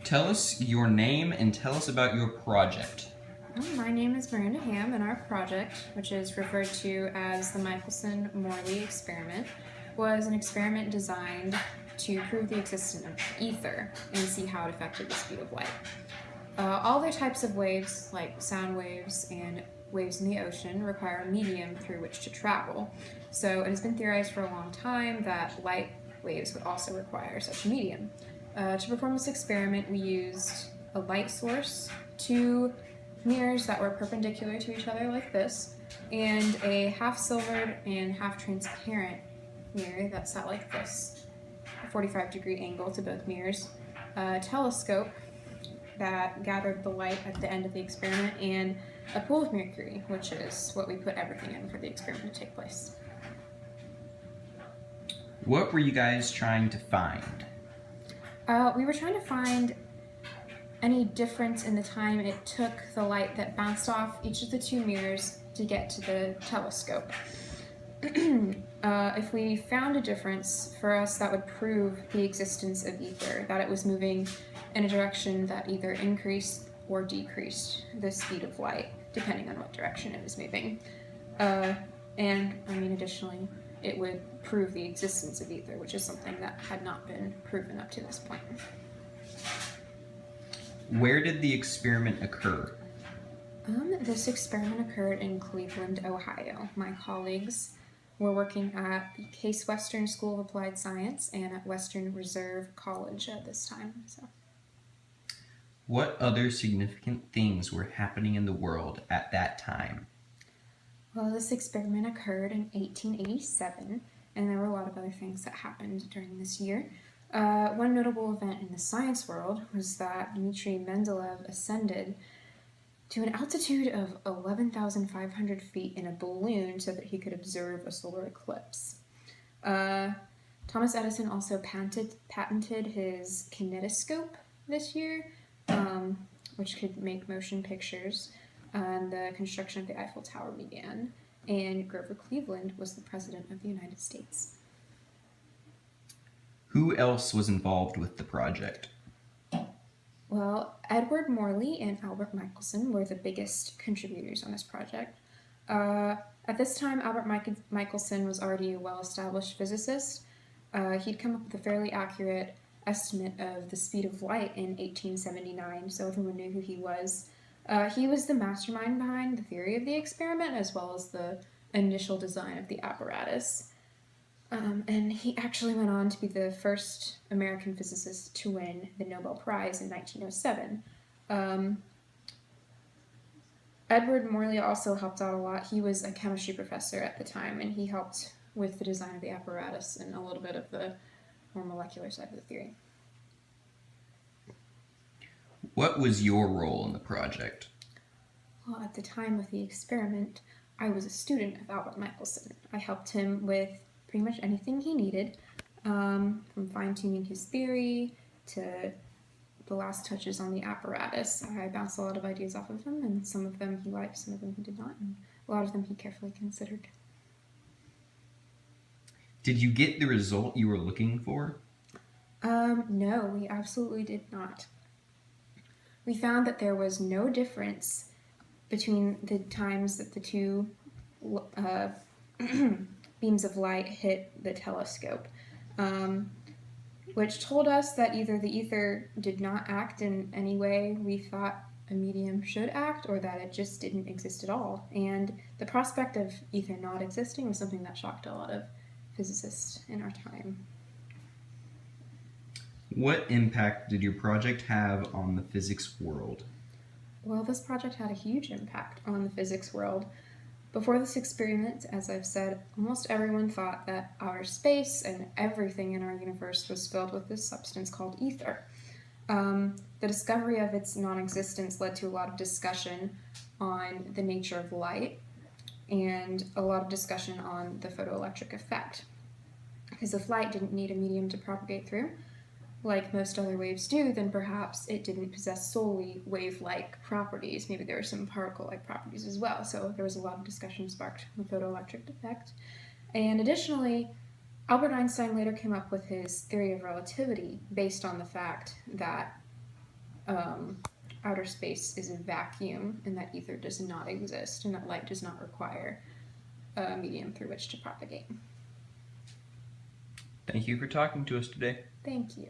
Tell us your name and tell us about your project. My name is Miranda Ham, and our project, which is referred to as the Michelson-Morley experiment, was an experiment designed to prove the existence of ether and see how it affected the speed of light. All other types of waves, like sound waves and waves in the ocean, require a medium through which to travel. So it has been theorized for a long time that light waves would also require such a medium. To perform this experiment, we used a light source, two mirrors that were perpendicular to each other like this, and a half silvered and half transparent mirror that sat like this, a 45-degree angle to both mirrors, a telescope that gathered the light at the end of the experiment, and a pool of mercury, which is what we put everything in for the experiment to take place. What were you guys trying to find? We were trying to find any difference in the time it took the light that bounced off each of the two mirrors to get to the telescope. If we found a difference, for us that would prove the existence of ether, that it was moving in a direction that either increased or decreased the speed of light, depending on what direction it was moving. Additionally, it would prove the existence of ether, which is something that had not been proven up to this point. Where did the experiment occur? This experiment occurred in Cleveland, Ohio. My colleagues were working at the Case Western School of Applied Science and at Western Reserve College at this time. What other significant things were happening in the world at that time? Well, this experiment occurred in 1887, and there were a lot of other things that happened during this year. One notable event in the science world was that Dmitri Mendeleev ascended to an altitude of 11,500 feet in a balloon so that he could observe a solar eclipse. Thomas Edison also patented his kinetoscope this year, which could make motion pictures, and the construction of the Eiffel Tower began, and Grover Cleveland was the President of the United States. Who else was involved with the project? Well, Edward Morley and Albert Michelson were the biggest contributors on this project. At this time, Albert Michelson was already a well-established physicist. He'd come up with a fairly accurate estimate of the speed of light in 1879, so everyone knew who he was. He was the mastermind behind the theory of the experiment, as well as the initial design of the apparatus. And he actually went on to be the first American physicist to win the Nobel Prize in 1907. Edward Morley also helped out a lot. He was a chemistry professor at the time, and he helped with the design of the apparatus and a little bit of the more molecular side of the theory. What was your role in the project? Well, at the time of the experiment, I was a student of Albert Michelson. I helped him with pretty much anything he needed, from fine-tuning his theory to the last touches on the apparatus. I bounced a lot of ideas off of him, and some of them he liked, some of them he did not, and a lot of them he carefully considered. Did you get the result you were looking for? No, we absolutely did not. We found that there was no difference between the times that the two beams of light hit the telescope, which told us that either the ether did not act in any way we thought a medium should act, or that it just didn't exist at all. And the prospect of ether not existing was something that shocked a lot of physicists in our time. What impact did your project have on the physics world? Well, this project had a huge impact on the physics world. Before this experiment, as I've said, almost everyone thought that outer space and everything in our universe was filled with this substance called ether. The discovery of its non-existence led to a lot of discussion on the nature of light and a lot of discussion on the photoelectric effect. Because if light didn't need a medium to propagate through, like most other waves do, then perhaps it didn't possess solely wave-like properties. Maybe there were some particle-like properties as well. So there was a lot of discussion sparked on the photoelectric effect. And additionally, Albert Einstein later came up with his theory of relativity based on the fact that outer space is a vacuum and that ether does not exist and that light does not require a medium through which to propagate. Thank you for talking to us today. Thank you.